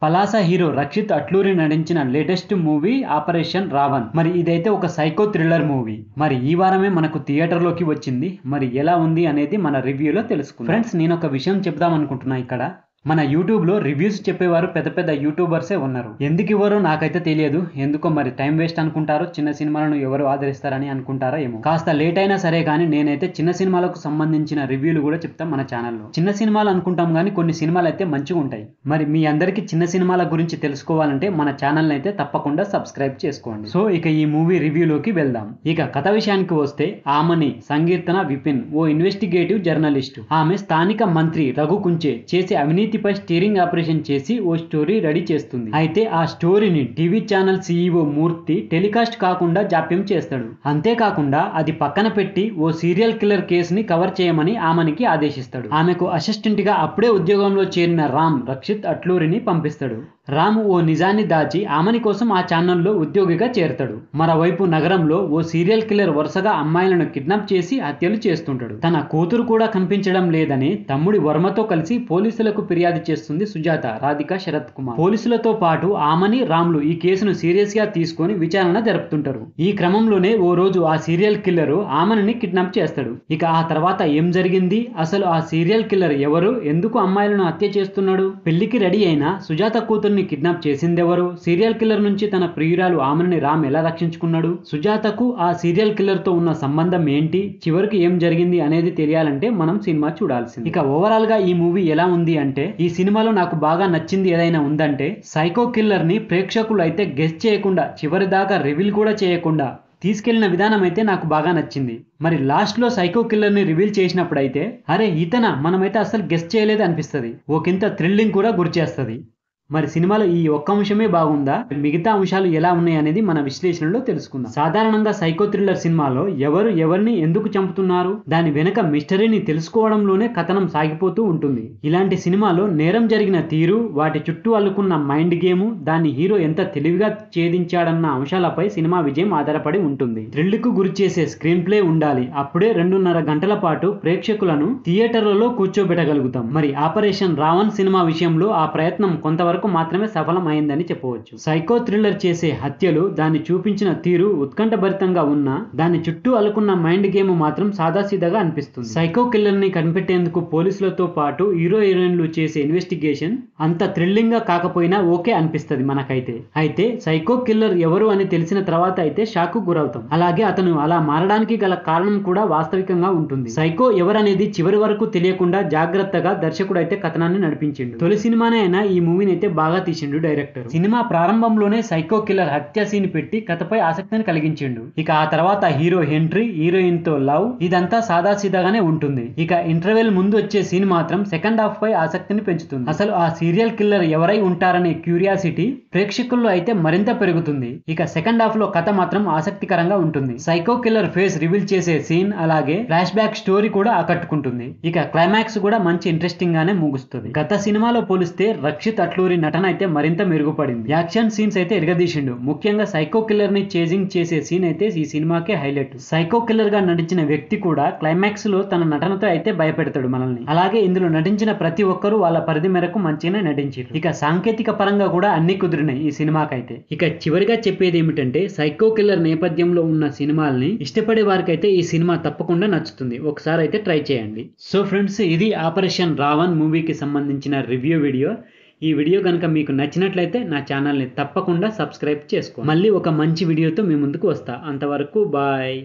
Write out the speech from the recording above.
Palasa hero Rakshit Atluri నటించిన latest movie operation Raavan. మరి ఇదైతే ఒక సైకో థ్రిల్లర్ మూవీ. మరి ఈ వారమే మనకు థియేటర్లోకి వచ్చింది. మరి ఎలా ఉంది అనేది మన రివ్యూలో తెలుసుకుందాం. ఫ్రెండ్స్, నేను ఒక విషయం చెప్దాం అనుకుంటున్నా. ఇక్కడ మన యూట్యూబ్లో రివ్యూస్ చెప్పేవారు పెద్ద పెద్ద యూట్యూబర్సే ఉన్నారు. ఎందుకు ఇవ్వరో నాకైతే తెలియదు. ఎందుకో మరి టైం వేస్ట్ అనుకుంటారో, చిన్న సినిమాలను ఎవరు ఆదరిస్తారని అనుకుంటారో ఏమో. కాస్త లేట్ అయినా సరే కానీ నేనైతే చిన్న సినిమాలకు సంబంధించిన రివ్యూలు కూడా చెప్తాం మన ఛానల్లో. చిన్న సినిమాలు అనుకుంటాం కానీ కొన్ని సినిమాలు అయితే మంచిగా ఉంటాయి. మరి మీ అందరికీ చిన్న సినిమాల గురించి తెలుసుకోవాలంటే మన ఛానల్ అయితే తప్పకుండా సబ్స్క్రైబ్ చేసుకోండి. సో ఇక ఈ మూవీ రివ్యూలోకి వెళ్దాం. ఇక కథ విషయానికి వస్తే, ఆమని సంకీర్తన విపిన్ ఓ ఇన్వెస్టిగేటివ్ జర్నలిస్టు. ఆమె స్థానిక మంత్రి రఘు కుంచే చేసే అవినీతిపై స్టీరింగ్ ఆపరేషన్ చేసి ఓ స్టోరీ రెడీ చేస్తుంది. అయితే ఆ స్టోరీని టీవీ ఛానల్ సీఈఓ మూర్తి టెలికాస్ట్ కాకుండా జాప్యం చేస్తాడు. అంతేకాకుండా అది పక్కన పెట్టి ఓ సీరియల్ కిల్లర్ కేసుని కవర్ చేయమని ఆమెనికి ఆదేశిస్తాడు. ఆమెకు అసిస్టెంట్ గా అప్పుడే ఉద్యోగంలో చేరిన రామ్ రక్షిత్ అట్లూరిని పంపిస్తాడు. రాము ఓ నిజాన్ని దాచి ఆమెని కోసం ఆ ఛానల్లో ఉద్యోగిగా చేరతాడు. మరోవైపు నగరంలో ఓ సీరియల్ కిల్లర్ వరుసగా అమ్మాయిలను కిడ్నాప్ చేసి హత్యలు చేస్తుంటాడు. తన కూతురు కూడా కనిపించడం లేదని తమ్ముడి వర్మతో కలిసి పోలీసులకు ఫిర్యాదు చేస్తుంది సుజాత రాధిక శరత్ కుమార్. పోలీసులతో పాటు ఆమని రాములు ఈ కేసును సీరియస్ గా తీసుకొని విచారణ జరుపుతుంటారు. ఈ క్రమంలోనే ఓ రోజు ఆ సీరియల్ కిల్లర్ ఆమని కిడ్నాప్ చేస్తాడు. ఇక ఆ తర్వాత ఏం జరిగింది, అసలు ఆ సీరియల్ కిల్లర్ ఎవరు, ఎందుకు అమ్మాయిలను హత్య చేస్తున్నాడు, పెళ్లికి రెడీ అయిన సుజాత కూతురు కిడ్నాప్ చేసిందెవరు, సీరియల్ కిల్లర్ నుంచి తన ప్రియురాలు ఆమెని రామ్ ఎలా రక్షించుకున్నాడు, సుజాతకు ఆ సీరియల్ కిల్లర్ తో ఉన్న సంబంధం ఏంటి, చివరికి ఏం జరిగింది అనేది తెలియాలంటే మనం సినిమా చూడాల్సింది. ఇక ఓవరాల్ గా ఈ మూవీ ఎలా ఉంది అంటే, ఈ సినిమాలో నాకు బాగా నచ్చింది ఏదైనా ఉందంటే, సైకో కిల్లర్ ని ప్రేక్షకులు అయితే గెస్ చేయకుండా, చివరి దాకా రివీల్ కూడా చేయకుండా తీసుకెళ్లిన విధానం అయితే నాకు బాగా నచ్చింది. మరి లాస్ట్ లో సైకో కిల్లర్ ని రివీల్ చేసినప్పుడు అయితే, అరే ఇతనా, మనమైతే అసలు గెస్ చేయలేదు అనిపిస్తుంది. ఒకంత థ్రిల్లింగ్ కూడా గురిచేస్తుంది. మరి సినిమాలో ఈ ఒక్క అంశమే బాగుందా, మిగతా అంశాలు ఎలా ఉన్నాయి అనేది మన విశ్లేషణలో తెలుసుకుందాం. సాధారణంగా సైకో థ్రిల్లర్ సినిమాలో ఎవరు ఎవరిని ఎందుకు చంపుతున్నారు, దాని వెనక మిస్టరీని తెలుసుకోవడంలోనే కథనం సాగిపోతూ ఉంటుంది. ఇలాంటి సినిమాలో నేరం జరిగిన తీరు, వాటి చుట్టూ అల్లుకున్న మైండ్ గేమ్, దాన్ని హీరో ఎంత తెలివిగా ఛేదించాడన్న అంశాలపై సినిమా విజయం ఆధారపడి ఉంటుంది. థ్రిల్ కు గురి చేసే స్క్రీన్ ప్లే ఉండాలి. అప్పుడే 2.5 గంటల పాటు ప్రేక్షకులను థియేటర్లలో కూర్చోబెట్టగలుగుతాం. మరి ఆపరేషన్ రావణ్ సినిమా విషయంలో ఆ ప్రయత్నం కొంతవరకు మాత్రమే సఫలమైందని చెప్పవచ్చు. సైకో థ్రిల్లర్ చేసే హత్యలు, దాన్ని చూపించిన తీరు ఉత్కంఠభరితంగా ఉన్నా, దాని చుట్టూ అలుకున్న మైండ్ గేమ్ మాత్రం సాదాసీదాగా అనిపిస్తుంది. సైకో కిల్లర్ ని కనిపెట్టేందుకు పోలీసులతో పాటు హీరో హీరోయిన్లు చేసే ఇన్వెస్టిగేషన్ అంత థ్రిల్లింగ్ గా కాకపోయినా ఓకే అనిపిస్తుంది మనకైతే. అయితే సైకో కిల్లర్ ఎవరు అని తెలిసిన తర్వాత అయితే షాక్ గురవుతాం. అలాగే అతను అలా మారడానికి గల కారణం కూడా వాస్తవికంగా ఉంటుంది. సైకో ఎవరనేది చివరి వరకు తెలియకుండా జాగ్రత్తగా దర్శకుడు అయితే కథనాన్ని నడిపించిండు. తొలి సినిమానే అయినా ఈ మూవీని అయితే బాగా తీసిండు డైరెక్టర్. సినిమా ప్రారంభంలోనే సైకో కిల్లర్ హత్య సీన్ పెట్టి కథపై ఆసక్తిని కలిగించిండు. ఇక ఆ తర్వాత హీరో ఎంట్రీ, హీరోయిన్ తో లవ్, ఇదంతా సాదాసీదాగానే ఉంటుంది. ఇక ఇంటర్వెల్ ముందు వచ్చే సీన్ మాత్రం సెకండ్ హాఫ్ పై ఆసక్తిని పెంచుతుంది. అసలు ఆ సీరియల్ కిల్లర్ ఎవరై ఉంటారనే క్యూరియాసిటీ ప్రేక్షకుల్లో అయితే మరింత పెరుగుతుంది. ఇక సెకండ్ హాఫ్ లో కథ మాత్రం ఆసక్తికరంగా ఉంటుంది. సైకో కిల్లర్ ఫేస్ రివీల్ చేసే సీన్, అలాగే ఫ్లాష్ బ్యాక్ స్టోరీ కూడా ఆకట్టుకుంటుంది. ఇక క్లైమాక్స్ కూడా మంచి ఇంట్రెస్టింగ్ గానే ముగుస్తుంది. గత సినిమాలో పోలిస్తే రక్షిత్ అట్లూరి నటన అయితే మరింత మెరుగుపడింది. యాక్షన్ సీన్స్ అయితే ఎరగదీసిండు. ముఖ్యంగా సైకో కిల్లర్ ని చేజింగ్ చేసే సీన్ అయితే ఈ సినిమాకే హైలైట్. సైకో కిల్లర్ గా నటించిన వ్యక్తి కూడా క్లైమాక్స్ లో తన నటనతో అయితే భయపెడతాడు మనల్ని. అలాగే ఇందులో నటించిన ప్రతి ఒక్కరూ వాళ్ళ పరిధి మేరకు మంచిగానే నటించారు. ఇక సాంకేతిక పరంగా కూడా అన్ని కుదిరినాయి ఈ సినిమాకైతే. ఇక చివరిగా చెప్పేది ఏమిటంటే, సైకో కిల్లర్ నేపథ్యంలో ఉన్న సినిమాల్ని ఇష్టపడే వారికైతే ఈ సినిమా తప్పకుండా నచ్చుతుంది. ఒకసారి అయితే ట్రై చేయండి. సో ఫ్రెండ్స్, ఇది ఆపరేషన్ రావణ్ మూవీకి సంబంధించిన రివ్యూ వీడియో. ఈ వీడియో కనుక మీకు నచ్చినట్లయితే నా ఛానల్ని తప్పకుండా సబ్స్క్రైబ్ చేసుకోండి. మళ్ళీ ఒక మంచి వీడియోతో మీ ముందుకు వస్తా. అంతవరకు బాయ్.